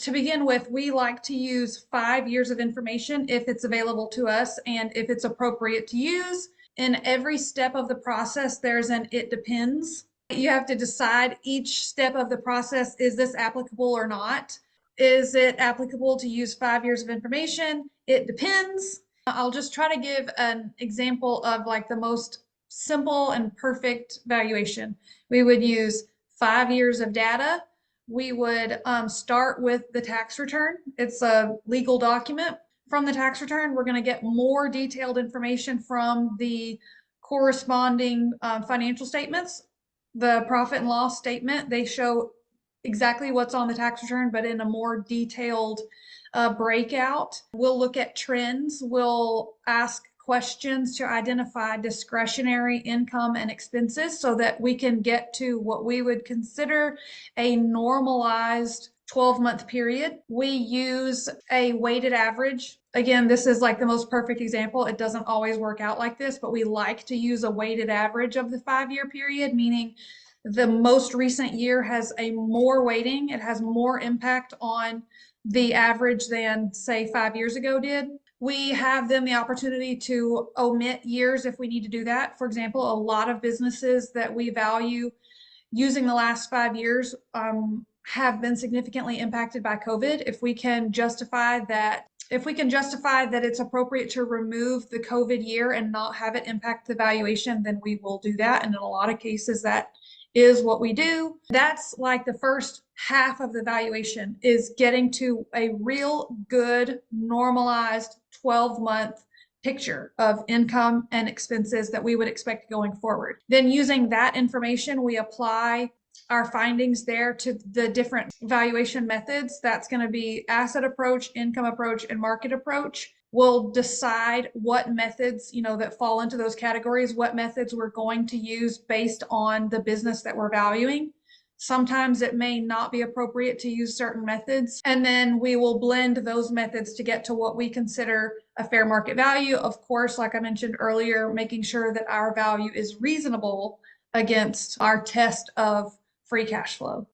To begin with, we like to use 5 years of information if it's available to us and if it's appropriate to use. In every step of the process, there's an it depends. You have to decide each step of the process, is this applicable or not? Is it applicable to use 5 years of information? It depends. I'll just try to give an example of like the most simple and perfect valuation. We would use 5 years of data. We would start with the tax return. It's a legal document. From the tax return, we're going to get more detailed information from the corresponding financial statements. The profit and loss statement, they show exactly what's on the tax return, but in a more detailed breakout. We'll look at trends. We'll ask questions to identify discretionary income and expenses so that we can get to what we would consider a normalized 12-month period. We use a weighted average. Again, this is like the most perfect example. It doesn't always work out like this, but we like to use a weighted average of the 5-year period, meaning the most recent year has a more weighting. It has more impact on the average than, say, 5 years ago did. We have then the opportunity to omit years if we need to do that. For example, a lot of businesses that we value using the last 5 years have been significantly impacted by COVID. If we can justify that it's appropriate to remove the COVID year and not have it impact the valuation, then we will do that. And in a lot of cases, that is what we do. That's like the first half of the valuation, is getting to a real good normalized 12-month picture of income and expenses that we would expect going forward. Then using that information, we apply our findings there to the different valuation methods. That's going to be asset approach, income approach, and market approach. We'll decide what methods, that fall into those categories, what methods we're going to use based on the business that we're valuing. Sometimes it may not be appropriate to use certain methods, and then we will blend those methods to get to what we consider a fair market value. Of course, like I mentioned earlier, making sure that our value is reasonable against our test of free cash flow.